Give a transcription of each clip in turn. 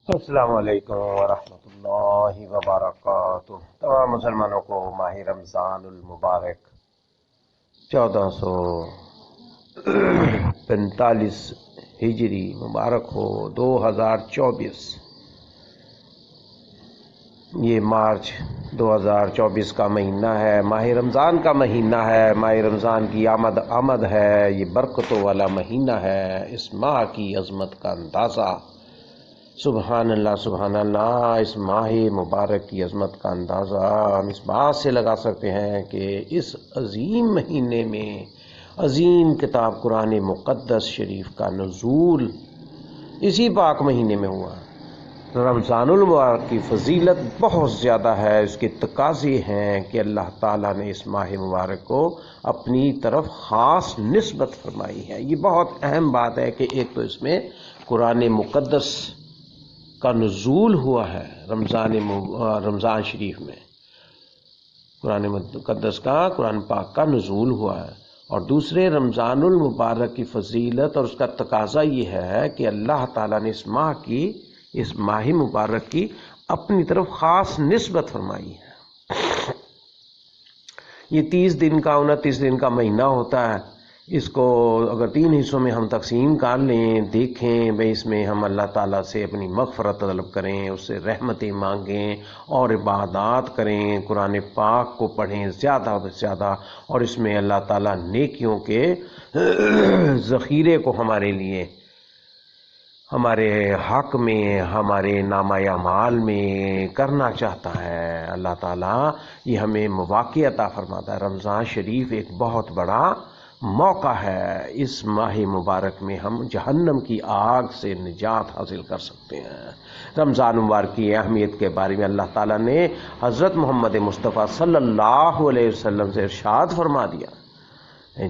السلام علیکم ورحمۃ اللہ وبرکاتہ۔ تمام مسلمانوں کو ماہ رمضان المبارک 1445 ہجری مبارک ہو۔ 2024 یہ مارچ 2024 کا مہینہ ہے، ماہ رمضان کا مہینہ ہے، ماہ رمضان کی آمد ہے، یہ برکتوں والا مہینہ ہے۔ اس ماہ کی عظمت کا اندازہ، سبحان اللہ سبحان اللہ، اس ماہ مبارک کی عظمت کا اندازہ ہم اس بات سے لگا سکتے ہیں کہ اس عظیم مہینے میں عظیم کتاب قرآن مقدس شریف کا نزول اسی پاک مہینے میں ہوا۔ رمضان المبارک کی فضیلت بہت زیادہ ہے، اس کے تقاضے ہیں کہ اللہ تعالیٰ نے اس ماہ مبارک کو اپنی طرف خاص نسبت فرمائی ہے۔ یہ بہت اہم بات ہے کہ ایک تو اس میں قرآن مقدس کا نزول ہوا ہے، رمضان شریف میں قرآن مقدس کا، قرآن پاک کا نزول ہوا ہے، اور دوسرے رمضان المبارک کی فضیلت اور اس کا تقاضا یہ ہے کہ اللہ تعالیٰ نے اس ماہ مبارک کی اپنی طرف خاص نسبت فرمائی ہے۔ یہ 30 دن کا 29 دن کا مہینہ ہوتا ہے، اس کو اگر 3 حصوں میں ہم تقسیم کر لیں، دیکھیں بھئی اس میں ہم اللہ تعالیٰ سے اپنی مغفرت طلب کریں، اس سے رحمتیں مانگیں اور عبادات کریں، قرآن پاک کو پڑھیں زیادہ سے زیادہ، اور اس میں اللہ تعالیٰ نیکیوں کے ذخیرے کو ہمارے لیے، ہمارے حق میں، ہمارے نامہ اعمال میں کرنا چاہتا ہے۔ اللہ تعالیٰ یہ ہمیں مواقع عطا فرماتا ہے۔ رمضان شریف ایک بہت بڑا موقع ہے، اس ماہ مبارک میں ہم جہنم کی آگ سے نجات حاصل کر سکتے ہیں۔ رمضان مبارک کی اہمیت کے بارے میں اللہ تعالیٰ نے حضرت محمد مصطفیٰ صلی اللہ علیہ وسلم سے ارشاد فرما دیا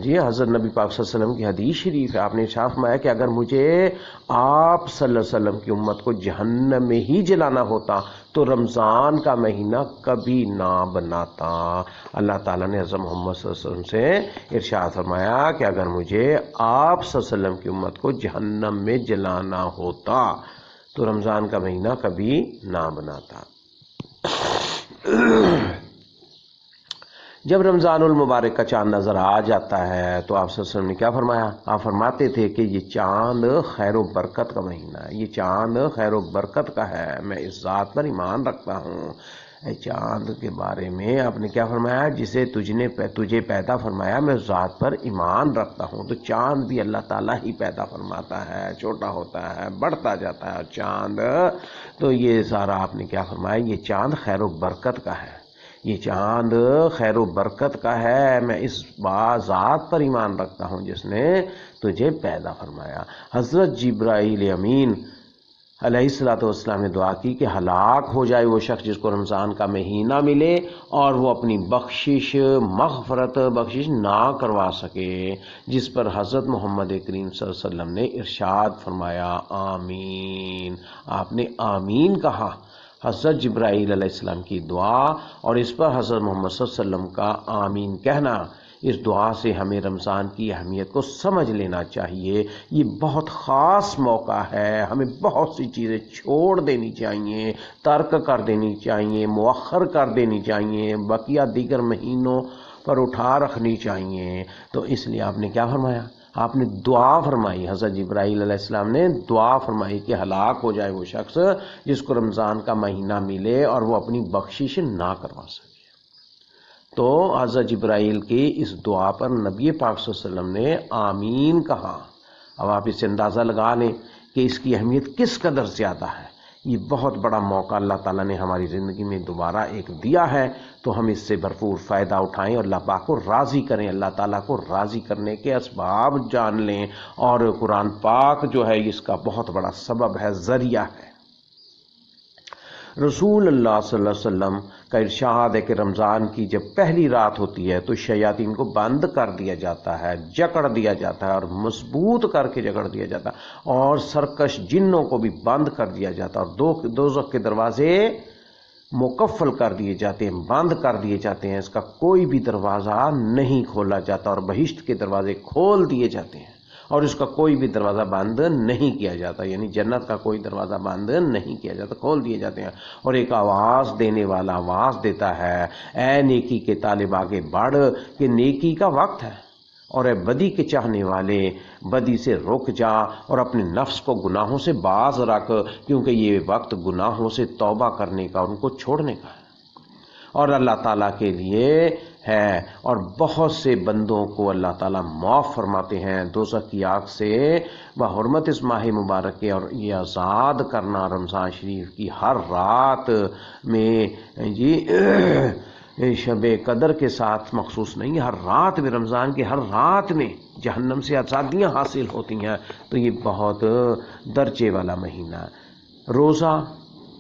جی، حضرت نبی پاک صلی اللہ علیہ وسلم کی حدیث شریف ہے، آپ نے ارشاد فرمایا کہ اگر مجھے آپ صلی اللہ علیہ وسلم کی امت کو جہنم میں ہی جلانا ہوتا تو رمضان کا مہینہ کبھی نہ بناتا۔ اللہ تعالیٰ نے حضرت محمد صلی اللہ علیہ وسلم سے ارشاد فرمایا کہ اگر مجھے آپ صلی اللہ علیہ وسلم کی امت کو جہنم میں جلانا ہوتا تو رمضان کا مہینہ کبھی نہ بناتا۔ جب رمضان المبارک کا چاند نظر آ جاتا ہے تو آپ صلی اللہ علیہ وسلم نے کیا فرمایا؟ آپ فرماتے تھے کہ یہ چاند خیر و برکت کا مہینہ ہے، یہ چاند خیر و برکت کا ہے، میں اس ذات پر ایمان رکھتا ہوں۔ چاند کے بارے میں آپ نے کیا فرمایا؟ جسے تجھے پیدا فرمایا میں اس ذات پر ایمان رکھتا ہوں۔ تو چاند بھی اللہ تعالیٰ ہی پیدا فرماتا ہے، چھوٹا ہوتا ہے، بڑھتا جاتا ہے چاند۔ تو یہ سارا آپ نے کیا فرمایا؟ یہ چاند خیر و برکت کا ہے، یہ چاند خیر و برکت کا ہے، میں اس ذات پر ایمان رکھتا ہوں جس نے تجھے پیدا فرمایا۔ حضرت جبرائیل امین علیہ السلام نے دعا کی کہ ہلاک ہو جائے وہ شخص جس کو رمضان کا مہینہ ملے اور وہ اپنی مغفرت بخشش نہ کروا سکے، جس پر حضرت محمد کریم صلی اللہ علیہ وسلم نے ارشاد فرمایا آمین۔ آپ نے آمین کہا، حضرت جبرائیل علیہ السلام کی دعا اور اس پر حضرت محمد صلی اللہ علیہ وسلم کا آمین کہنا، اس دعا سے ہمیں رمضان کی اہمیت کو سمجھ لینا چاہیے۔ یہ بہت خاص موقع ہے، ہمیں بہت سی چیزیں چھوڑ دینی چاہیے، ترک کر دینی چاہیے، مؤخر کر دینی چاہیے، بقیہ دیگر مہینوں پر اٹھا رکھنی چاہیے۔ تو اس لیے آپ نے کیا فرمایا؟ آپ نے دعا فرمائی، حضرت جبرائیل علیہ السلام نے دعا فرمائی کہ ہلاک ہو جائے وہ شخص جس کو رمضان کا مہینہ ملے اور وہ اپنی بخشش نہ کروا سکے۔ تو حضرت جبرائیل کی اس دعا پر نبی پاک صلی اللہ علیہ وسلم نے آمین کہا۔ اب آپ اس سے اندازہ لگا لیں کہ اس کی اہمیت کس قدر زیادہ ہے۔ یہ بہت بڑا موقع اللہ تعالیٰ نے ہماری زندگی میں دوبارہ ایک دیا ہے، تو ہم اس سے بھرپور فائدہ اٹھائیں اور اللہ پاک کو راضی کریں، اللہ تعالیٰ کو راضی کرنے کے اسباب جان لیں، اور قرآن پاک جو ہے اس کا بہت بڑا سبب ہے، ذریعہ ہے۔ رسول اللہ صلی اللہ علیہ وسلم کا ارشاد ہے کہ رمضان کی جب پہلی رات ہوتی ہے تو شیاطین کو بند کر دیا جاتا ہے، جکڑ دیا جاتا ہے، اور مضبوط کر کے جکڑ دیا جاتا ہے، اور سرکش جنوں کو بھی بند کر دیا جاتا ہے، اور دوزخ کے دروازے مقفل کر دیے جاتے ہیں، بند کر دیے جاتے ہیں، اس کا کوئی بھی دروازہ نہیں کھولا جاتا، اور بہشت کے دروازے کھول دیے جاتے ہیں، اور اس کا کوئی بھی دروازہ بند نہیں کیا جاتا، یعنی جنت کا کوئی دروازہ بند نہیں کیا جاتا، کھول دیے جاتے ہیں۔ اور ایک آواز دینے والا آواز دیتا ہے، اے نیکی کے طالب آگے بڑھ، کہ نیکی کا وقت ہے، اور اے بدی کے چاہنے والے بدی سے رک جا اور اپنے نفس کو گناہوں سے باز رکھ، کیونکہ یہ وقت گناہوں سے توبہ کرنے کا، ان کو چھوڑنے کا ہے، اور اللہ تعالیٰ کے لیے ہے، اور بہت سے بندوں کو اللہ تعالیٰ معاف فرماتے ہیں دوزخ کی آگ سے بحرمت اس ماہ مبارک کے۔ اور یہ آزاد کرنا رمضان شریف کی ہر رات میں جی شب قدر کے ساتھ مخصوص نہیں، ہر رات میں، رمضان کے ہر رات میں جہنم سے آزادیاں حاصل ہوتی ہیں، تو یہ بہت درجے والا مہینہ ہے۔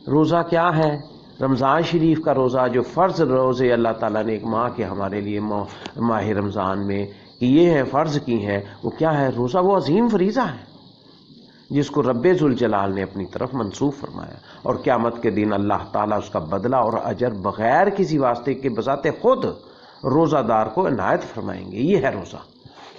روزہ کیا ہے؟ رمضان شریف کا روزہ، جو فرض روزے اللہ تعالیٰ نے ایک ماہ کے ہمارے لیے ماہ رمضان میں کیے ہیں، فرض کی ہیں، وہ کیا ہے؟ روزہ وہ عظیم فریضہ ہے جس کو رب ذوالجلال نے اپنی طرف منسوب فرمایا، اور قیامت کے دن اللہ تعالیٰ اس کا بدلہ اور اجر بغیر کسی واسطے کے بذات خود روزہ دار کو عنایت فرمائیں گے۔ یہ ہے روزہ،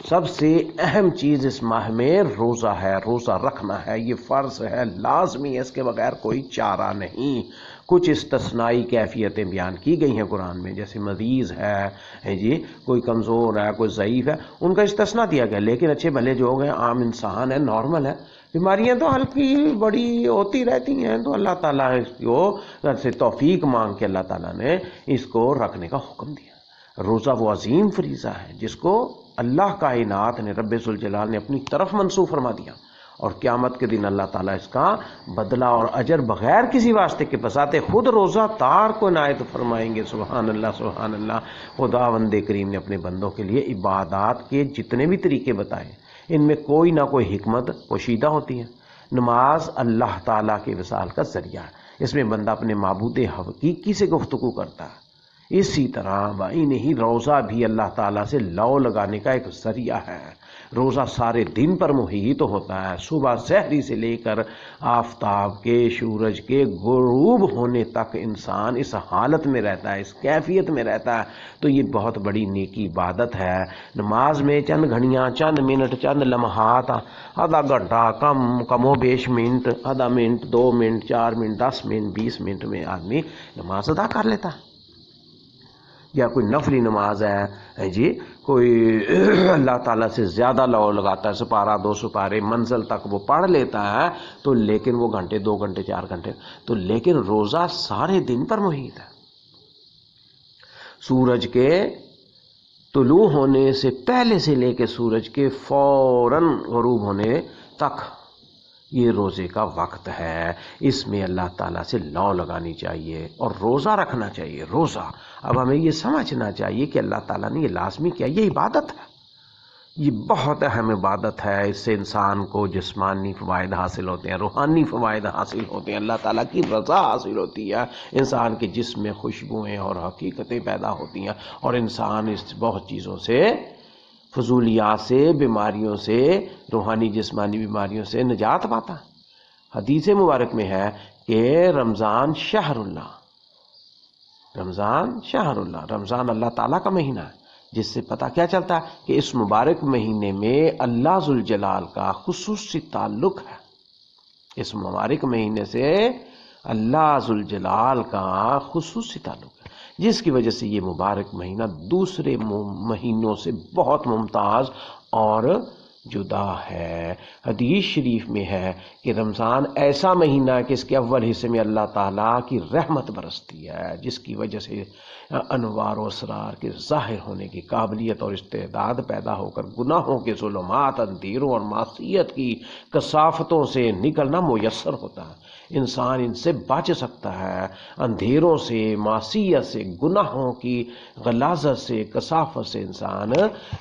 سب سے اہم چیز اس ماہ میں روزہ ہے، روزہ رکھنا ہے، یہ فرض ہے، لازمی ہے، اس کے بغیر کوئی چارہ نہیں۔ کچھ استثنائی کیفیتیں بیان کی گئی ہیں قرآن میں، جیسے مریض ہے جی، کوئی کمزور ہے، کوئی ضعیف ہے، ان کا استثناء دیا گیا، لیکن اچھے بھلے جو ہیں، عام انسان ہے، نارمل ہے، بیماریاں تو ہلکی بڑی ہوتی رہتی ہیں، تو اللہ تعالیٰ اس کو سے توفیق مانگ کے اللہ تعالیٰ نے اس کو رکھنے کا حکم دیا۔ روزہ وہ عظیم فریضہ ہے جس کو اللہ کائنات نے، رب ذوالجلال نے اپنی طرف منسوب فرما دیا، اور قیامت کے دن اللہ تعالیٰ اس کا بدلہ اور اجر بغیر کسی واسطے کے بذات خود روزہ دار کو عنایت فرمائیں گے۔ سبحان اللہ، سبحان اللہ۔ خداوند کریم نے اپنے بندوں کے لیے عبادات کے جتنے بھی طریقے بتائے، ان میں کوئی نہ کوئی حکمت پوشیدہ ہوتی ہے۔ نماز اللہ تعالیٰ کے وصال کا ذریعہ ہے، اس میں بندہ اپنے معبود حقیقی سے گفتگو کرتا ہے۔ اسی طرح نہیں، روزہ بھی اللہ تعالیٰ سے لو لگانے کا ایک ذریعہ ہے۔ روزہ سارے دن پر محیط ہوتا ہے، صبح سحری سے لے کر آفتاب کے، سورج کے غروب ہونے تک انسان اس حالت میں رہتا ہے، اس کیفیت میں رہتا ہے، تو یہ بہت بڑی نیکی عبادت ہے۔ نماز میں چند گھڑیاں، چند منٹ، چند لمحات، آدھا گھنٹہ، کم و بیش منٹ، آدھا minute, 2 minute, 4 minute, 10 minute, 20 minute میں آدمی نماز ادا کر لیتا ہے۔ یا کوئی نفلی نماز ہے جی، کوئی اللہ تعالیٰ سے زیادہ لو لگاتا ہے، سپارہ 2 سپارے منزل تک وہ پڑھ لیتا ہے، تو لیکن وہ گھنٹے، 2 گھنٹے، 4 گھنٹے، تو لیکن روزہ سارے دن پر محیط ہے۔ سورج کے طلوع ہونے سے پہلے سے لے کے سورج کے فوراً غروب ہونے تک یہ روزے کا وقت ہے، اس میں اللہ تعالیٰ سے لو لگانی چاہیے اور روزہ رکھنا چاہیے۔ روزہ اب ہمیں یہ سمجھنا چاہیے کہ اللہ تعالیٰ نے یہ لازمی کیا، یہ عبادت ہے، یہ بہت اہم عبادت ہے۔ اس سے انسان کو جسمانی فوائد حاصل ہوتے ہیں، روحانی فوائد حاصل ہوتے ہیں، اللہ تعالیٰ کی رضا حاصل ہوتی ہے، انسان کے جسم میں خوشبوئیں اور حقیقتیں پیدا ہوتی ہیں، اور انسان اس بہت چیزوں سے، فضولیات سے، بیماریوں سے، روحانی جسمانی بیماریوں سے نجات پاتا۔ حدیث مبارک میں ہے کہ رمضان شہر اللہ، رمضان شہر اللہ، رمضان اللہ تعالیٰ کا مہینہ ہے، جس سے پتہ کیا چلتا ہے کہ اس مبارک مہینے میں اللہ ذوالجلال کا خصوصی تعلق ہے۔ اس مبارک مہینے سے اللہ ذوالجلال کا خصوصی تعلق ہے، جس کی وجہ سے یہ مبارک مہینہ دوسرے مہینوں سے بہت ممتاز اور جدا ہے۔ حدیث شریف میں ہے کہ رمضان ایسا مہینہ ہے کہ اس کے اول حصے میں اللہ تعالیٰ کی رحمت برستی ہے، جس کی وجہ سے انوار و اسرار کے ظاہر ہونے کی قابلیت اور استعداد پیدا ہو کر گناہوں کے ظلمات، اندھیروں اور معصیت کی کثافتوں سے نکلنا میسر ہوتا ہے۔ انسان ان سے بچ سکتا ہے، اندھیروں سے، معصیت سے، گناہوں کی غلاظت سے، کثافت سے انسان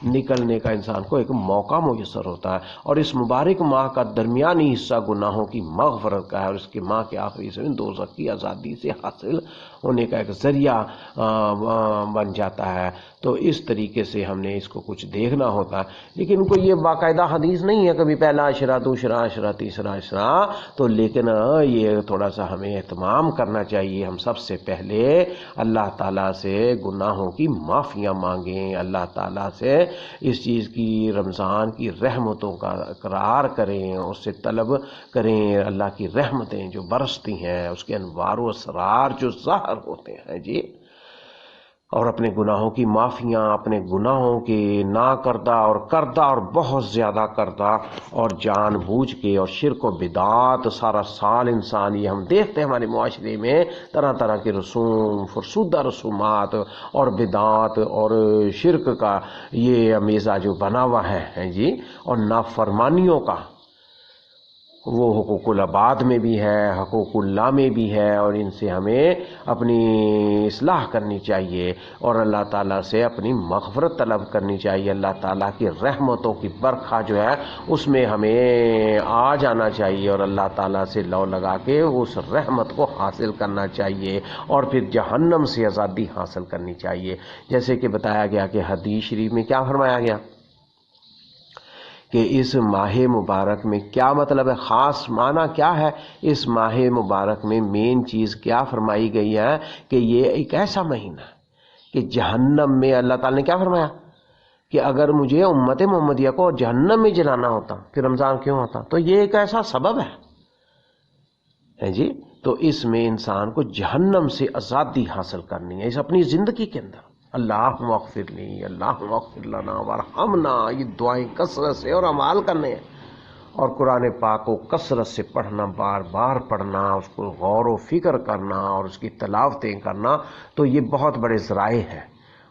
نکلنے کا انسان کو ایک موقع میسر ہوتا ہے، اور اس مبارک ماہ کا درمیانی حصہ گناہوں کی مغفرت کا ہے، اور اس کے ماہ کے آخری حصے میں دوزخ کی آزادی سے حاصل ہونے کا ایک ذریعہ بن جاتا ہے۔ تو اس طریقے سے ہم نے اس کو کچھ دیکھنا ہوتا ہے، لیکن کوئی یہ باقاعدہ حدیث نہیں ہے کبھی پہلا عشرہ، دوسرا عشرہ، تیسرا عشرہ، تو لیکن یہ تھوڑا سا ہمیں اہتمام کرنا چاہیے۔ ہم سب سے پہلے اللہ تعالیٰ سے گناہوں کی معافیاں مانگیں، اللہ تعالیٰ سے اس چیز کی، رمضان کی رحمتوں کا اقرار کریں، اس سے طلب کریں اللہ کی رحمتیں جو برستی ہیں، اس کے انوار و اسرار جو ظاہر ہوتے ہیں جی، اور اپنے گناہوں کی معافیاں، اپنے گناہوں کے نا کردہ اور کردہ اور بہت زیادہ کردہ اور جان بوجھ کے، اور شرک و بدعات سارا سال انسان، یہ ہم دیکھتے ہیں ہمارے معاشرے میں طرح طرح کے رسوم، فرسودہ رسومات اور بدعات اور شرک کا یہ امیزہ جو بنا ہوا ہے جی، اور نافرمانیوں کا، وہ حقوق العباد میں بھی ہے، حقوق اللہ میں بھی ہے، اور ان سے ہمیں اپنی اصلاح کرنی چاہیے اور اللہ تعالیٰ سے اپنی مغفرت طلب کرنی چاہیے۔ اللہ تعالیٰ کی رحمتوں کی برکھا جو ہے اس میں ہمیں آ جانا چاہیے اور اللہ تعالیٰ سے لو لگا کے اس رحمت کو حاصل کرنا چاہیے، اور پھر جہنم سے آزادی حاصل کرنی چاہیے۔ جیسے کہ بتایا گیا کہ حدیث شریف میں کیا فرمایا گیا کہ اس ماہ مبارک میں کیا مطلب ہے، خاص معنی کیا ہے اس ماہ مبارک میں، مین چیز کیا فرمائی گئی ہے کہ یہ ایک ایسا مہینہ ہے کہ جہنم میں، اللہ تعالیٰ نے کیا فرمایا کہ اگر مجھے امت محمدیہ کو جہنم میں جلانا ہوتا پھر رمضان کیوں ہوتا، تو یہ ایک ایسا سبب ہے جی۔ تو اس میں انسان کو جہنم سے آزادی حاصل کرنی ہے اس اپنی زندگی کے اندر۔ اللہم اغفر لی، اللہم اغفر لنا وارحمنا، یہ دعائیں کثرت سے اور اعمال کرنے ہیں، اور قرآن پاک کو کثرت سے پڑھنا، بار بار پڑھنا، اس کو غور و فکر کرنا اور اس کی تلاوتیں کرنا، تو یہ بہت بڑے ذرائع ہیں۔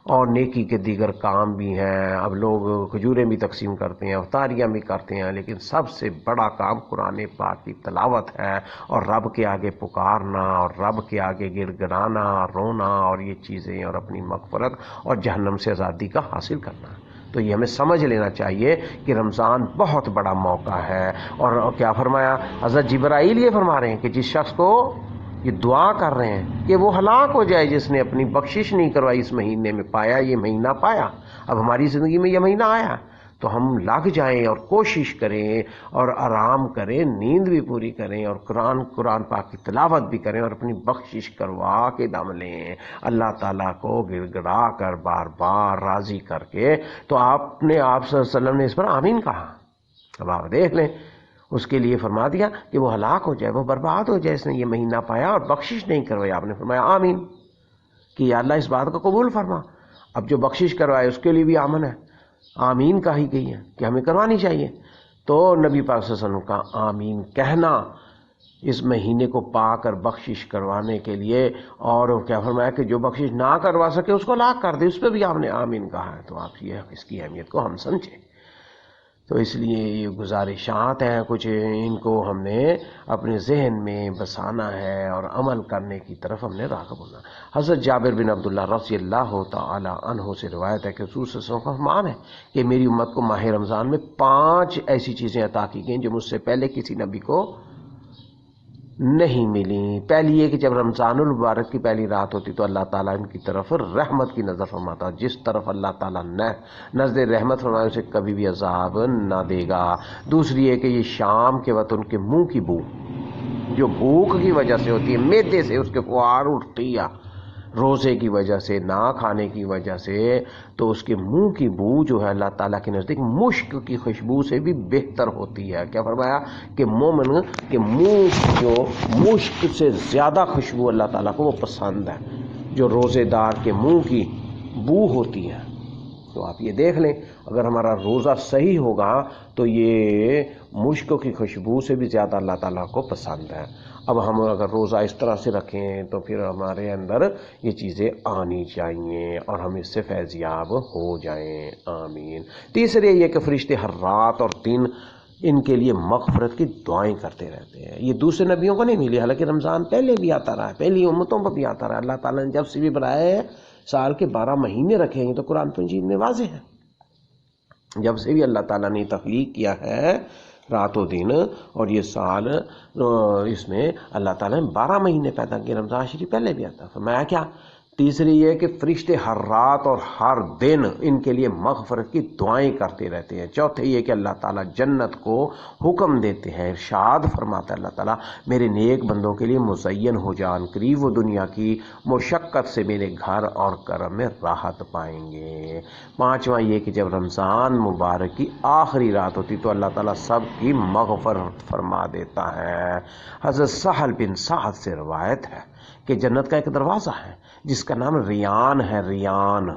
اور نیکی کے دیگر کام بھی ہیں، اب لوگ کھجوریں بھی تقسیم کرتے ہیں، افطاریاں بھی کرتے ہیں، لیکن سب سے بڑا کام قرآن پاک کی تلاوت ہے، اور رب کے آگے پکارنا اور رب کے آگے گڑ گڑانا، رونا، اور یہ چیزیں، اور اپنی مغفرت اور جہنم سے آزادی کا حاصل کرنا۔ تو یہ ہمیں سمجھ لینا چاہیے کہ رمضان بہت بڑا موقع ہے، اور کیا فرمایا حضرت جبرائیل، یہ فرما رہے ہیں کہ جس شخص کو یہ دعا کر رہے ہیں کہ وہ ہلاک ہو جائے جس نے اپنی بخشش نہیں کروائی اس مہینے میں، پایا یہ مہینہ پایا، اب ہماری زندگی میں یہ مہینہ آیا تو ہم لگ جائیں اور کوشش کریں اور آرام کریں، نیند بھی پوری کریں، اور قرآن پاک کی تلاوت بھی کریں، اور اپنی بخشش کروا کے دم لیں، اللہ تعالیٰ کو گڑ گڑا کر بار بار راضی کر کے۔ تو آپ صلی اللہ علیہ وسلم نے اس پر آمین کہا۔ اب آپ دیکھ لیں، اس کے لیے فرما دیا کہ وہ ہلاک ہو جائے، وہ برباد ہو جائے، اس نے یہ مہینہ پایا اور بخشش نہیں کروائی۔ آپ نے فرمایا آمین، کہ یا اللہ اس بات کو قبول فرما۔ اب جو بخشش کروائے اس کے لیے بھی آمن ہے، آمین کہی گئی ہے کہ ہمیں کروانی چاہیے۔ تو نبی پاک صلی اللہ علیہ وسلم کا آمین کہنا اس مہینے کو پا کر بخشش کروانے کے لیے، اور کیا فرمایا کہ جو بخشش نہ کروا سکے اس کو ہلاک کر دے، اس پہ بھی آپ نے آمین کہا ہے۔ تو آپ یہ اس کی اہمیت کو ہم سمجھیں۔ تو اس لیے یہ گزارشات ہیں کچھ، ان کو ہم نے اپنے ذہن میں بسانا ہے اور عمل کرنے کی طرف ہم نے راغب ہونا۔ حضرت جابر بن عبداللہ رضی اللہ تعالی عنہ سے روایت ہے کہ رسول صلی اللہ علیہ وسلم کا فرمان ہے کہ میری امت کو ماہ رمضان میں 5 ایسی چیزیں عطا کی گئیں جو مجھ سے پہلے کسی نبی کو نہیں ملی۔ پہلی یہ کہ جب رمضان المبارک کی پہلی رات ہوتی تو اللہ تعالیٰ ان کی طرف رحمت کی نظر فرماتا، جس طرف اللہ تعالیٰ نے نظر رحمت فرمائے اسے کبھی بھی عذاب نہ دے گا۔ دوسری یہ کہ یہ شام کے وقت ان کے منہ کی بو جو بھوک کی وجہ سے ہوتی ہے، معدے سے اس کے فوار اٹھتی ہے، روزے کی وجہ سے، نہ کھانے کی وجہ سے، تو اس کے منہ کی بو جو ہے اللہ تعالیٰ کے نزدیک مشک کی خوشبو سے بھی بہتر ہوتی ہے۔ کیا فرمایا کہ مومن کے منہ جو مشک سے زیادہ خوشبو اللہ تعالیٰ کو وہ پسند ہے، جو روزے دار کے منہ کی بو ہوتی ہے۔ تو آپ یہ دیکھ لیں، اگر ہمارا روزہ صحیح ہوگا تو یہ مشک کی خوشبو سے بھی زیادہ اللہ تعالیٰ کو پسند ہے۔ اب ہم اگر روزہ اس طرح سے رکھیں تو پھر ہمارے اندر یہ چیزیں آنی چاہیے اور ہم اس سے فیضیاب ہو جائیں، آمین۔ تیسرے یہ کہ فرشتے ہر رات اور دن ان کے لیے مغفرت کی دعائیں کرتے رہتے ہیں۔ یہ دوسرے نبیوں کو نہیں ملی، حالانکہ رمضان پہلے بھی آتا رہا ہے، پہلی امتوں پر بھی آتا رہا ہے۔ اللہ تعالیٰ نے جب سے بھی بنایا ہے، سال کے 12 مہینے رکھے ہیں، تو قرآن مجید میں واضح ہے۔ جب سے بھی اللہ تعالیٰ نے تخلیق کیا ہے رات و دن، اور یہ سال اس میں اللہ تعالیٰ نے 12 مہینے پیدا کیے، رمضان شریف پہلے بھی آتا۔ فرمایا کیا تیسری یہ کہ فرشتے ہر رات اور ہر دن ان کے لیے مغفرت کی دعائیں کرتے رہتے ہیں۔ چوتھے یہ کہ اللہ تعالیٰ جنت کو حکم دیتے ہیں، ارشاد فرماتا ہے اللہ تعالیٰ میرے نیک بندوں کے لیے مزین ہو جان قریب وہ دنیا کی مشقت سے میرے گھر اور کرم میں راحت پائیں گے۔ پانچواں یہ کہ جب رمضان مبارک کی آخری رات ہوتی تو اللہ تعالیٰ سب کی مغفرت فرما دیتا ہے۔ حضرت سہل بن سعد سے روایت ہے کہ جنت کا ایک دروازہ ہے جس کا نام ریان ہے، ریان،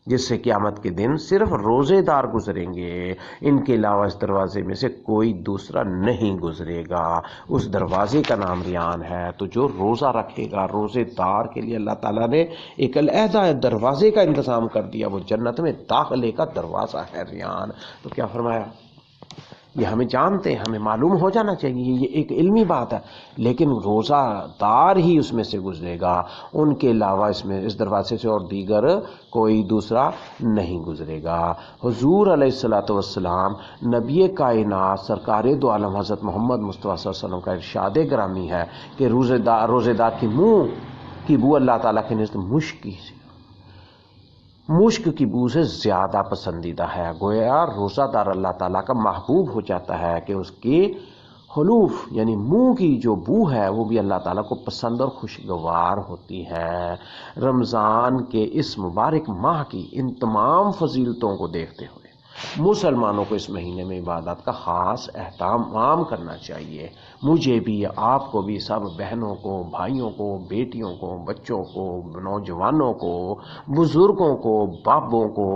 جس سے قیامت کے دن صرف روزے دار گزریں گے، ان کے علاوہ اس دروازے میں سے کوئی دوسرا نہیں گزرے گا۔ اس دروازے کا نام ریان ہے، تو جو روزہ رکھے گا، روزے دار کے لیے اللہ تعالیٰ نے ایک علیحدہ دروازے کا انتظام کر دیا، وہ جنت میں داخلے کا دروازہ ہے ریان۔ تو کیا فرمایا؟ یہ ہمیں جانتے ہیں، ہمیں معلوم ہو جانا چاہیے، یہ ایک علمی بات ہے، لیکن روزہ دار ہی اس میں سے گزرے گا، ان کے علاوہ اس دروازے سے اور دیگر کوئی دوسرا نہیں گزرے گا۔ حضور علیہ الصلوۃ والسلام نبی کائنات سرکار دو عالم حضرت محمد مصطفیٰ صلی اللہ علیہ وسلم کا ارشاد گرامی ہے کہ روزے دار کی منہ کی بو اللہ تعالیٰ کے نزد مشک کی بو سے زیادہ پسندیدہ ہے۔ گویا روزہ دار اللہ تعالیٰ کا محبوب ہو جاتا ہے کہ اس کی خلوف یعنی منہ کی جو بو ہے وہ بھی اللہ تعالیٰ کو پسند اور خوشگوار ہوتی ہے۔ رمضان کے اس مبارک ماہ کی ان تمام فضیلتوں کو دیکھتے ہوئے مسلمانوں کو اس مہینے میں عبادت کا خاص اہتمام کرنا چاہیے۔ مجھے بھی، آپ کو بھی، سب بہنوں کو، بھائیوں کو، بیٹیوں کو، بچوں کو، نوجوانوں کو، بزرگوں کو، بابوں کو،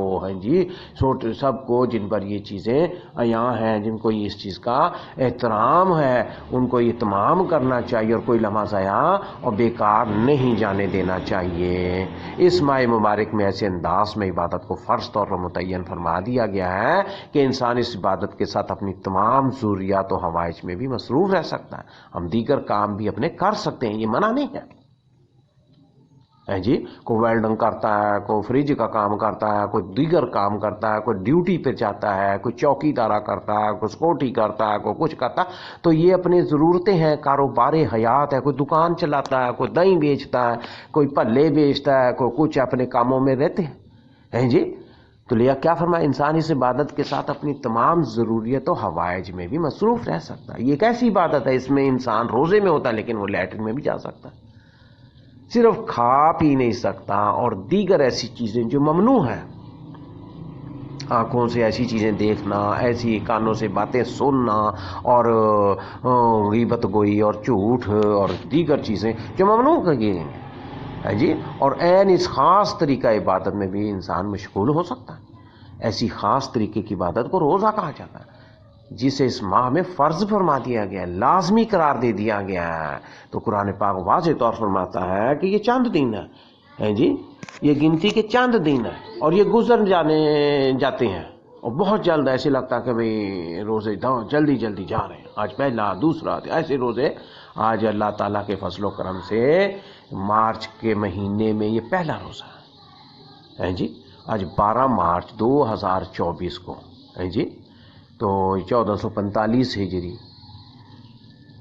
چھوٹے سب کو جن پر یہ چیزیں عیاں ہیں، جن کو اس چیز کا احترام ہے، ان کو یہ تمام کرنا چاہیے اور کوئی لمحہ ضائع اور بیکار نہیں جانے دینا چاہیے۔ اس ماہ مبارک میں ایسے انداز میں عبادت کو فرض طور پر متعین فرما دیا گیا ہے کہ انسان اس عبادت کے ساتھ اپنی تمام ضروریات و حوائج میں بھی مصروف رہ سکتا ہے۔ ہم دیگر کام بھی اپنے کر سکتے ہیں، یہ منع نہیں ہے۔ کوئی ویلڈنگ کرتا ہے، کوئی فریج کا کام کرتا ہے، کوئی دیگر کام کرتا ہے، کوئی ڈیوٹی پہ جاتا ہے، کوئی چوکی دارا کرتا ہے، کوئی سکورٹی کرتا ہے، کوئی کچھ کرتا ہے، تو یہ اپنی ضرورتیں ہیں، کاروبار حیات ہے، کوئی دکان چلاتا ہے، کوئی دہی بیچتا ہے، کوئی پھلے بیچتا ہے، کوئی کچھ اپنے کاموں میں رہتے ہیں۔ تو لیا کیا فرمایا؟ انسان اس عبادت کے ساتھ اپنی تمام ضروریت و حوائج میں بھی مصروف رہ سکتا ہے۔ یہ ایک ایسی عبادت ہے، اس میں انسان روزے میں ہوتا ہے لیکن وہ لیٹرن میں بھی جا سکتا ہے، صرف کھا پی نہیں سکتا، اور دیگر ایسی چیزیں جو ممنوع ہیں، آنکھوں سے ایسی چیزیں دیکھنا، ایسی کانوں سے باتیں سننا، اور غیبت گوئی اور جھوٹ اور دیگر چیزیں جو ممنوع کی گئی ہیں، اور عین اس خاص طریقہ عبادت میں بھی انسان مشغول ہو سکتا ہے۔ ایسی خاص طریقے کی عبادت کو روزہ کہا جاتا ہے، جسے اس ماہ میں فرض فرما دیا گیا ہے، لازمی قرار دے دیا گیا ہے۔ تو قرآن پاک واضح طور پر فرماتا ہے کہ یہ چند دن ہے، یہ گنتی کے چند دن ہے، اور یہ گزر جاتے ہیں، اور بہت جلد ایسے لگتا ہے کہ بھئی روزے جلدی جلدی جا رہے ہیں، آج پہلا دوسرا ایسے روزے۔ آج اللہ تعالیٰ کے فضل و کرم سے مارچ کے مہینے میں یہ پہلا روزہ ہے، آج 12 مارچ 2024 کو، تو 1445 ہجری،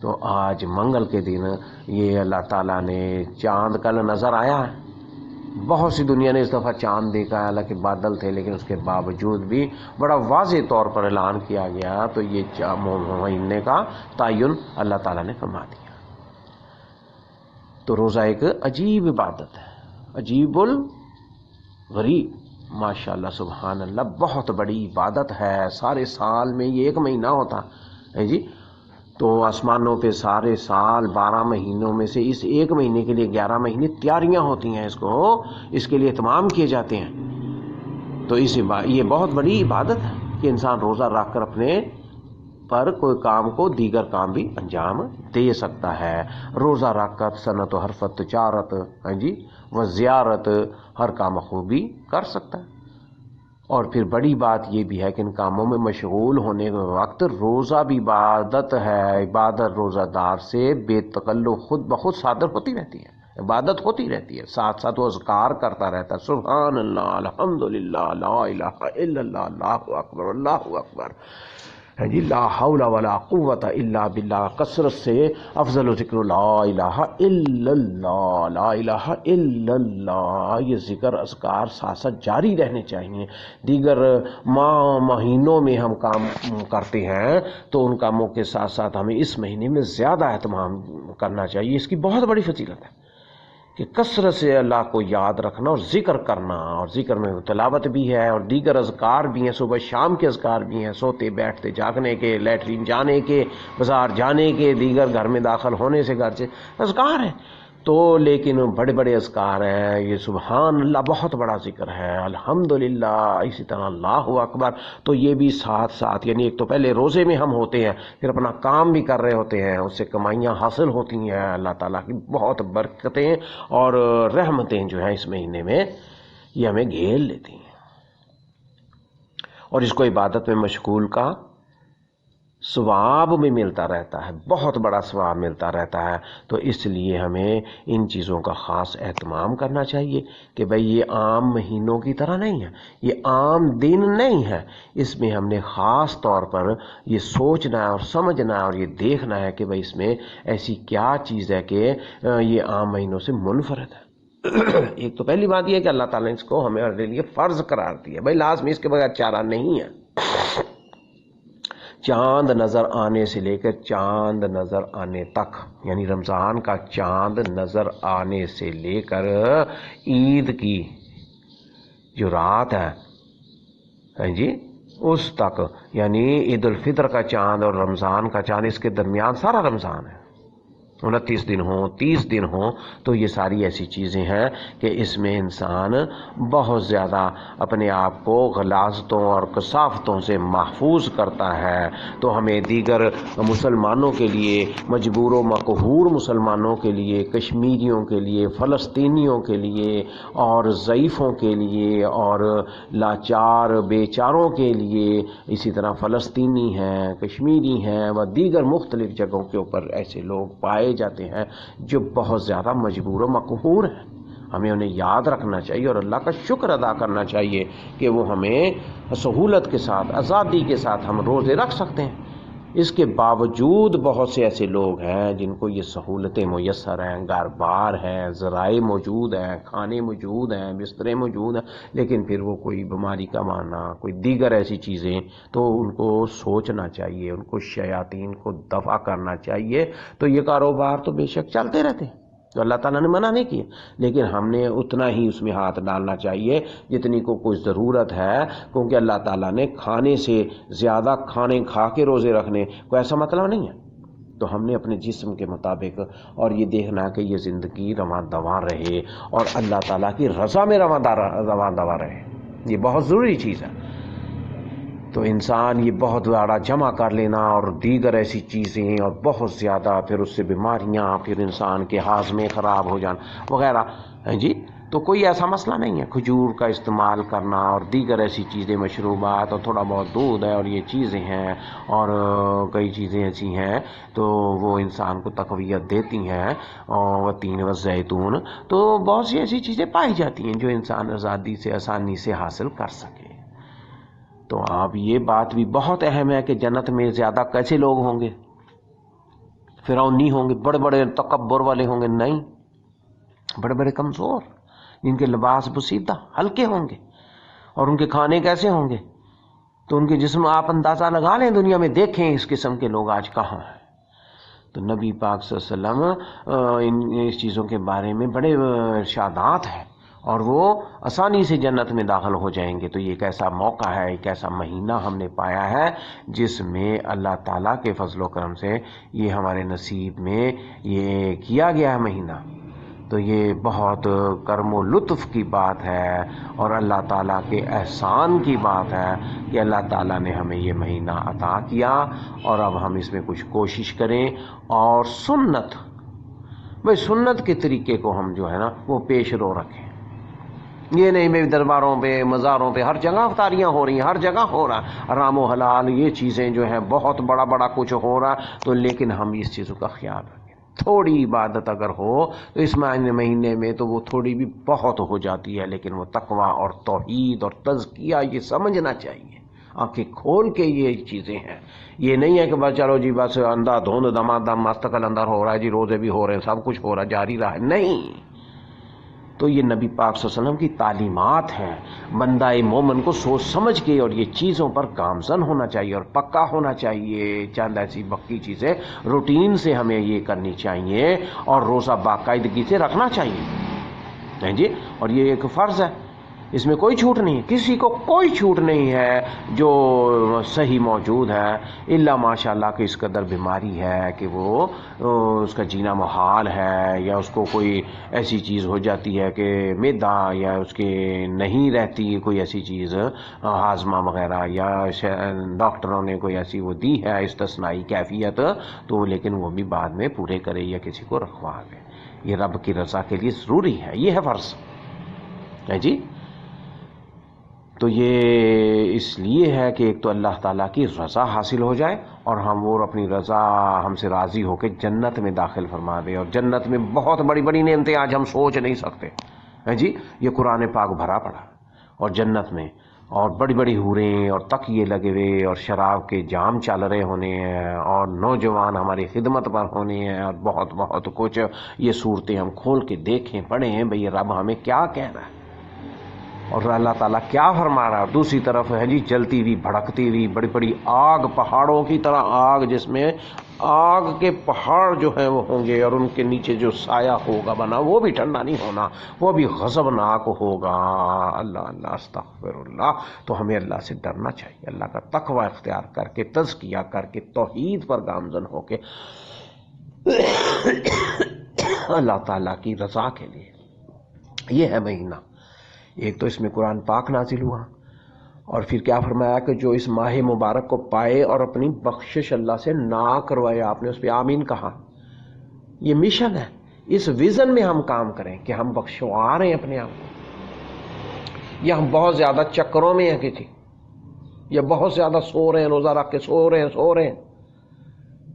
تو آج منگل کے دن یہ اللہ تعالیٰ نے چاند کل نظر آیا ہے۔ بہت سی دنیا نے اس دفعہ چاند دیکھا ہے، حالانکہ بادل تھے، لیکن اس کے باوجود بھی بڑا واضح طور پر اعلان کیا گیا، تو یہ مہینے کا تعین اللہ تعالیٰ نے فرما دیا۔ تو روزہ ایک عجیب عبادت ہے، عجیب الغریب، ماشاءاللہ سبحان اللہ، بہت بڑی عبادت ہے۔ سارے سال میں یہ ایک مہینہ ہوتا ہے، تو آسمانوں پہ سارے سال 12 مہینوں میں سے اس ایک مہینے کے لیے 11 مہینے تیاریاں ہوتی ہیں، اس کے لیے اہتمام کیے جاتے ہیں۔ تو یہ بہت بڑی عبادت ہے کہ انسان روزہ رکھ کر اپنے پر کوئی کام کو دیگر کام بھی انجام دے سکتا ہے۔ روزہ رکھ کر صنعت و حرفت، تجارت و زیارت ہر کام خوبی کر سکتا ہے۔ اور پھر بڑی بات یہ بھی ہے کہ ان کاموں میں مشغول ہونے کے وقت روزہ بھی عبادت ہے۔ عبادت روزہ دار سے بے تکلف خود بخود صادر ہوتی رہتی ہے، عبادت ہوتی رہتی ہے، ساتھ ساتھ وہ اذکار کرتا رہتا ہے، سبحان اللہ، الحمدللہ، لا الہ الا اللہ، اللہ اکبر، اللہ اکبر، جی لا حول ولا قوت الا باللہ، کثرت سے افضل و ذکر لا الہ الا اللہ، لا الہ الا اللہ، یہ ذکر اذکار ساتھ ساتھ جاری رہنے چاہیے۔ دیگر مہینوں میں ہم کام کرتے ہیں تو ان کاموں کے ساتھ ساتھ ہمیں اس مہینے میں زیادہ اہتمام کرنا چاہیے۔ اس کی بہت بڑی فضیلت ہے کہ کثرت سے اللہ کو یاد رکھنا اور ذکر کرنا، اور ذکر میں تلاوت بھی ہے اور دیگر اذکار بھی ہیں، صبح شام کے اذکار بھی ہیں، سوتے بیٹھتے جاگنے کے، لیٹرین جانے کے، بازار جانے کے، دیگر گھر میں داخل ہونے سے گھر سے اذکار ہیں۔ تو لیکن بڑے بڑے اذکار ہیں، یہ سبحان اللہ بہت بڑا ذکر ہے، الحمدللہ، اسی طرح اللہ اکبر، تو یہ بھی ساتھ ساتھ، یعنی ایک تو پہلے روزے میں ہم ہوتے ہیں، پھر اپنا کام بھی کر رہے ہوتے ہیں، اس سے کمائیاں حاصل ہوتی ہیں، اللہ تعالیٰ کی بہت برکتیں اور رحمتیں جو ہیں اس مہینے میں یہ ہمیں گھیر لیتی ہیں، اور اس کو عبادت میں مشغول کا ثواب بھی ملتا رہتا ہے، بہت بڑا ثواب ملتا رہتا ہے۔ تو اس لیے ہمیں ان چیزوں کا خاص اہتمام کرنا چاہیے کہ بھئی یہ عام مہینوں کی طرح نہیں ہے، یہ عام دن نہیں ہے، اس میں ہم نے خاص طور پر یہ سوچنا ہے اور سمجھنا ہے اور یہ دیکھنا ہے کہ بھئی اس میں ایسی کیا چیز ہے کہ یہ عام مہینوں سے منفرد ہے۔ ایک تو پہلی بات یہ ہے کہ اللہ تعالیٰ نے اس کو ہمارے لیے فرض قرار دیا، بھئی لازمی، اس کے بغیر چارہ نہیں ہے۔ چاند نظر آنے سے لے کر چاند نظر آنے تک، یعنی رمضان کا چاند نظر آنے سے لے کر عید کی جو رات ہے جی اس تک، یعنی عید الفطر کا چاند اور رمضان کا چاند، اس کے درمیان سارا رمضان ہے، 29 دن ہوں، 30 دن ہوں، تو یہ ساری ایسی چیزیں ہیں کہ اس میں انسان بہت زیادہ اپنے آپ کو غلاظتوں اور کثافتوں سے محفوظ کرتا ہے۔ تو ہمیں دیگر مسلمانوں کے لیے، مجبور و مقہور مسلمانوں کے لیے، کشمیریوں کے لیے، فلسطینیوں کے لیے اور ضعیفوں کے لیے اور لاچار بیچاروں کے لیے، اسی طرح فلسطینی ہیں، کشمیری ہیں و دیگر مختلف جگہوں کے اوپر ایسے لوگ پائے جاتے ہیں جو بہت زیادہ مجبور و مقہور ہیں، ہمیں انہیں یاد رکھنا چاہیے اور اللہ کا شکر ادا کرنا چاہیے کہ وہ ہمیں سہولت کے ساتھ، آزادی کے ساتھ ہم روزے رکھ سکتے ہیں۔ اس کے باوجود بہت سے ایسے لوگ ہیں جن کو یہ سہولتیں میسر ہیں، گھر بار ہیں، ذرائع موجود ہیں، کھانے موجود ہیں، بستریں موجود ہیں، لیکن پھر وہ کوئی بیماری کا معنی، کوئی دیگر ایسی چیزیں، تو ان کو سوچنا چاہیے، ان کو شیاطین کو دفع کرنا چاہیے۔ تو یہ کاروبار تو بے شک چلتے رہتے ہیں، تو اللہ تعالیٰ نے منع نہیں کیا، لیکن ہم نے اتنا ہی اس میں ہاتھ ڈالنا چاہیے جتنی کو کوئی ضرورت ہے، کیونکہ اللہ تعالیٰ نے کھانے سے زیادہ کھانے کھا کے روزے رکھنے کو ایسا مطلب نہیں ہے۔ تو ہم نے اپنے جسم کے مطابق اور یہ دیکھنا کہ یہ زندگی رواں دواں رہے اور اللہ تعالیٰ کی رضا میں رواں دواں رہے، یہ بہت ضروری چیز ہے۔ تو انسان یہ بہت بڑا جمع کر لینا اور دیگر ایسی چیزیں اور بہت زیادہ، پھر اس سے بیماریاں، پھر انسان کے ہاضمے خراب ہو جانا وغیرہ، جی تو کوئی ایسا مسئلہ نہیں ہے۔ کھجور کا استعمال کرنا اور دیگر ایسی چیزیں، مشروبات اور تھوڑا بہت دودھ ہے اور یہ چیزیں ہیں اور کئی چیزیں ایسی ہیں تو وہ انسان کو تقویت دیتی ہیں، اور تین و زیتون، تو بہت سی ایسی چیزیں پائی جاتی ہیں جو انسان آزادی سے، آسانی سے حاصل کر سکے۔ تو اب یہ بات بھی بہت اہم ہے کہ جنت میں زیادہ کیسے لوگ ہوں گے؟ فرعونی ہوں گے، بڑے بڑے تکبر والے ہوں گے؟ نہیں، بڑے بڑے کمزور، جن کے لباس بسیدہ ہلکے ہوں گے، اور ان کے کھانے کیسے ہوں گے؟ تو ان کے جسم آپ اندازہ لگا لیں، دنیا میں دیکھیں اس قسم کے لوگ آج کہاں ہیں۔ تو نبی پاک صلی اللہ علیہ وسلم اس چیزوں کے بارے میں بڑے ارشادات ہیں، اور وہ آسانی سے جنت میں داخل ہو جائیں گے۔ تو یہ ایک ایسا موقع ہے، ایک ایسا مہینہ ہم نے پایا ہے جس میں اللہ تعالیٰ کے فضل و کرم سے یہ ہمارے نصیب میں یہ کیا گیا ہے مہینہ۔ تو یہ بہت کرم و لطف کی بات ہے اور اللہ تعالیٰ کے احسان کی بات ہے کہ اللہ تعالیٰ نے ہمیں یہ مہینہ عطا کیا، اور اب ہم اس میں کچھ کوشش کریں اور سنت کے طریقے کو ہم جو ہے نا وہ پیش رو رکھیں۔ یہ نہیں بھائی درباروں پہ، مزاروں پہ ہر جگہ افطاریاں ہو رہی ہیں، ہر جگہ ہو رہا ہے حرام و حلال، یہ چیزیں جو ہیں بہت بڑا بڑا کچھ ہو رہا، تو لیکن ہم اس چیزوں کا خیال رکھیں۔ تھوڑی عبادت اگر ہو تو اس مہینے میں تو وہ تھوڑی بھی بہت ہو جاتی ہے، لیکن وہ تقویٰ اور توحید اور تزکیہ یہ سمجھنا چاہیے، آنکھیں کھول کے یہ چیزیں ہیں. یہ نہیں ہے کہ بس چلو جی بس اندھا دھند دمادم مستقل اندر ہو رہا ہے جی، روزے بھی ہو رہے ہیں، سب کچھ ہو رہا ہے، جاری رہا ہے. نہیں، تو یہ نبی پاک صلی اللہ علیہ وسلم کی تعلیمات ہیں. بندہ مومن کو سوچ سمجھ کے اور یہ چیزوں پر گامزن ہونا چاہیے اور پکا ہونا چاہیے. چند ایسی بکی چیزیں روٹین سے ہمیں یہ کرنی چاہیے اور روزہ باقاعدگی سے رکھنا چاہیے جی. اور یہ ایک فرض ہے، اس میں کوئی چھوٹ نہیں، کسی کو کوئی چھوٹ نہیں ہے جو صحیح موجود ہے، الا ماشاء اللہ کہ اس قدر بیماری ہے کہ وہ اس کا جینا محال ہے، یا اس کو کوئی ایسی چیز ہو جاتی ہے کہ معدہ یا اس کے نہیں رہتی کوئی ایسی چیز ہاضمہ وغیرہ، یا ڈاکٹروں نے کوئی ایسی وہ دی ہے استثنائی کیفیت، تو لیکن وہ بھی بعد میں پورے کرے یا کسی کو رکھوا دے. یہ رب کی رضا کے لیے ضروری ہے، یہ ہے فرض ہے جی. تو یہ اس لیے ہے کہ ایک تو اللہ تعالیٰ کی رضا حاصل ہو جائے اور ہم وہ اپنی رضا ہم سے راضی ہو کے جنت میں داخل فرما دے. اور جنت میں بہت بڑی بڑی نعمتیں آج ہم سوچ نہیں سکتے ہے جی. یہ قرآن پاک بھرا پڑا اور جنت میں، اور بڑی بڑی حوریں اور تکیے لگے ہوئے اور شراب کے جام چل رہے ہونے ہیں اور نوجوان ہماری خدمت پر ہونے ہیں اور بہت بہت کچھ. یہ صورتیں ہم کھول کے دیکھیں پڑھیں ہیں بھئی رب ہمیں کیا کہہ رہا ہے اور اللہ تعالیٰ کیا فرما رہا ہے. دوسری طرف ہے جی جلتی ہوئی بھڑکتی ہوئی بڑی بڑی آگ، پہاڑوں کی طرح آگ، جس میں آگ کے پہاڑ جو ہیں وہ ہوں گے اور ان کے نیچے جو سایہ ہوگا بنا وہ بھی ٹھنڈا نہیں ہونا، وہ بھی غضبناک ہوگا. اللہ اللہ استغفر اللہ. تو ہمیں اللہ سے ڈرنا چاہیے، اللہ کا تقوی اختیار کر کے، تزکیہ کر کے، توحید پر گامزن ہو کے اللہ تعالیٰ کی رضا کے لیے. یہ ہے مہینہ. ایک تو اس میں قرآن پاک نازل ہوا اور پھر کیا فرمایا کہ جو اس ماہ مبارک کو پائے اور اپنی بخشش اللہ سے نہ کروائے، آپ نے اس پہ آمین کہا. یہ مشن ہے، اس ویژن میں ہم کام کریں کہ ہم بخشوا رہے ہیں اپنے آپ کو، یا ہم بہت زیادہ چکروں میں ہیں کسی، یا بہت زیادہ سو رہے ہیں، روزہ رکھ کے سو رہے ہیں.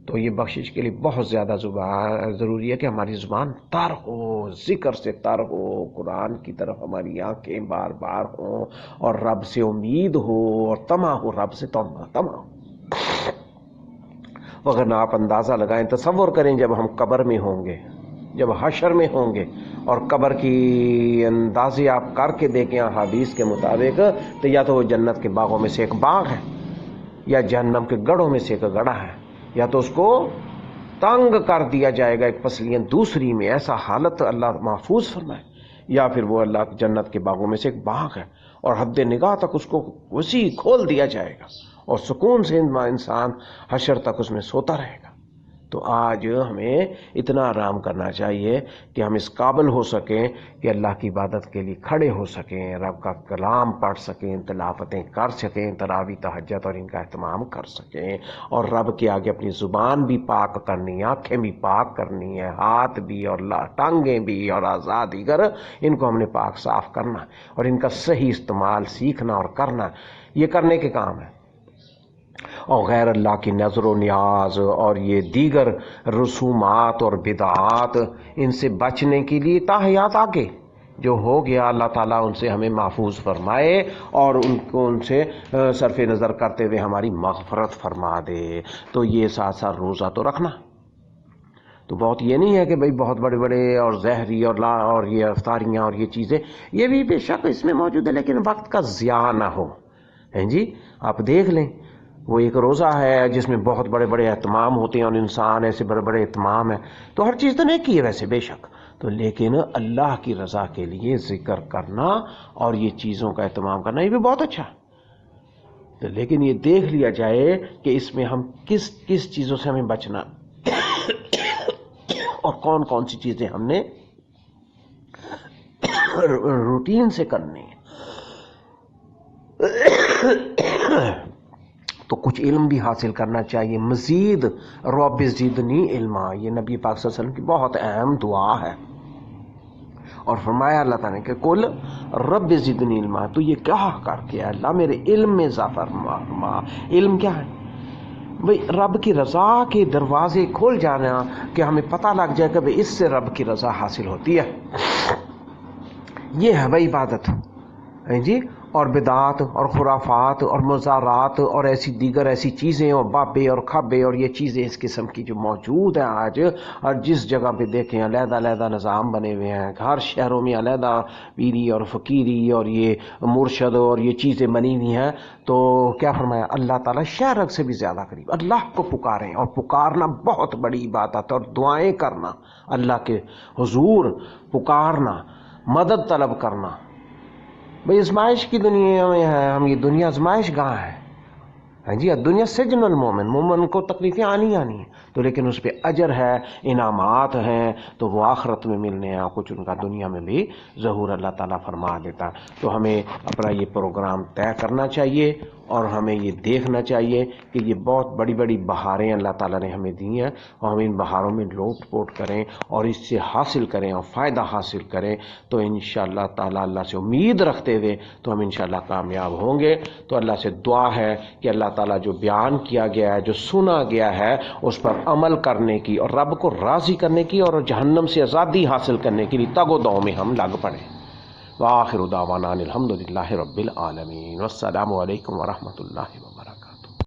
تو یہ بخشش کے لیے بہت زیادہ ضروری ہے کہ ہماری زبان تر ہو، ذکر سے تر ہو، قرآن کی طرف ہماری آنکھیں بار بار ہوں اور رب سے امید ہو اور طمع ہو، رب سے طمع ہو. وغیرہ آپ اندازہ لگائیں، تصور کریں جب ہم قبر میں ہوں گے، جب حشر میں ہوں گے اور قبر کی اندازے آپ کر کے دیکھیں حدیث کے مطابق، تو یا تو وہ جنت کے باغوں میں سے ایک باغ ہے یا جہنم کے گڑھوں میں سے ایک گڑھا ہے، یا تو اس کو تنگ کر دیا جائے گا ایک پسلیاں دوسری میں، ایسا حالت اللہ محفوظ فرمائے، یا پھر وہ اللہ جنت کے باغوں میں سے ایک باغ ہے اور حد نگاہ تک اس کو وسیع کھول دیا جائے گا اور سکون سے انسان حشر تک اس میں سوتا رہے گا. تو آج ہمیں اتنا آرام کرنا چاہیے کہ ہم اس قابل ہو سکیں کہ اللہ کی عبادت کے لیے کھڑے ہو سکیں، رب کا کلام پڑھ سکیں، تلاوتیں کر سکیں، تراویح تہجد اور ان کا اہتمام کر سکیں، اور رب کے آگے اپنی زبان بھی پاک کرنی ہے، آنکھیں بھی پاک کرنی ہے، ہاتھ بھی اور ٹانگیں بھی اور اعضاء دیگر، ان کو ہم نے پاک صاف کرنا ہے اور ان کا صحیح استعمال سیکھنا اور کرنا. یہ کرنے کے کام ہے. اور غیر اللہ کی نظر و نیاز اور یہ دیگر رسومات اور بدعات، ان سے بچنے کے لیے تاحیات آگے جو ہو گیا اللہ تعالیٰ ان سے ہمیں محفوظ فرمائے اور ان سے صرف نظر کرتے ہوئے ہماری مغفرت فرما دے. تو یہ ساتھ ساتھ روزہ تو رکھنا. تو بہت یہ نہیں ہے کہ بھئی بہت بڑے بڑے اور زہری اور یہ افطاریاں اور یہ چیزیں، یہ بھی بے شک اس میں موجود ہے، لیکن وقت کا ضیاع نہ ہو. ہیں جی آپ دیکھ لیں، وہ ایک روزہ ہے جس میں بہت بڑے بڑے اہتمام ہوتے ہیں اور انسان ایسے بڑے بڑے اہتمام ہیں، تو ہر چیز تو نہیں کی ہے ویسے بے شک، تو لیکن اللہ کی رضا کے لیے ذکر کرنا اور یہ چیزوں کا اہتمام کرنا یہ بھی بہت اچھا ہے. تو لیکن یہ دیکھ لیا جائے کہ اس میں ہم کس چیزوں سے ہمیں بچنا اور کون کون سی چیزیں ہم نے روٹین سے کرنی ہے. تو کچھ علم بھی حاصل کرنا چاہیے. مزید رب زدنی علما، یہ نبی پاک صلی اللہ علیہ وسلم کی بہت اہم دعا ہے. اور فرمایا اللہ تعالیٰ نے کہ کل رب زدنی علما، تو یہ کیا کر کے اللہ میرے علم میں اضافہ فرما. علم کیا ہے بھئی؟ رب کی رضا کے دروازے کھول جانا کہ ہمیں پتہ لگ جائے کہ بھئی اس سے رب کی رضا حاصل ہوتی ہے. یہ ہے بھئی عبادت. جی اور بدعات اور خرافات اور مزارات اور دیگر ایسی چیزیں اور بابے اور کھابے اور یہ چیزیں اس قسم کی جو موجود ہیں آج، اور جس جگہ پہ دیکھیں علیحدہ علیحدہ نظام بنے ہوئے ہیں، ہر شہروں میں علیحدہ پیری اور فقیری اور یہ مرشد اور یہ چیزیں بنی ہوئی ہیں، تو کیا فرمایا اللہ تعالیٰ شہرک سے بھی زیادہ قریب، اللہ کو پکاریں، اور پکارنا بہت بڑی عبادت اور دعائیں کرنا، اللہ کے حضور پکارنا، مدد طلب کرنا۔ بھئی ازمائش کی دنیا میں ہے ہم، یہ دنیا ازمائش گاہ ہے، ہاں جی، دنیا سجن المومن، مومن کو تکلیفیں آنی آنی ہیں، تو لیکن اس پہ اجر ہے، انعامات ہیں، تو وہ آخرت میں ملنے ہیں، کچھ ان کا دنیا میں بھی ظہور اللہ تعالیٰ فرما دیتا۔ تو ہمیں اپنا یہ پروگرام طے کرنا چاہیے، اور ہمیں یہ دیکھنا چاہیے کہ یہ بہت بڑی بڑی بہاریں اللہ تعالیٰ نے ہمیں دی ہیں، اور ہم ان بہاروں میں لوٹ پوٹ کریں اور اس سے حاصل کریں اور فائدہ حاصل کریں، تو انشاءاللہ تعالیٰ اللہ سے امید رکھتے ہوئے تو ہم انشاءاللہ کامیاب ہوں گے۔ تو اللہ سے دعا ہے کہ اللہ تعالیٰ جو بیان کیا گیا ہے، جو سنا گیا ہے، اس پر عمل کرنے کی اور رب کو راضی کرنے کی اور جہنم سے آزادی حاصل کرنے کے لیے تگ و دو میں ہم لگ پڑیں۔ وآخر دعوانا الحمدللہ رب العالمین، والسلام علیکم ورحمۃ اللہ وبرکاتہ۔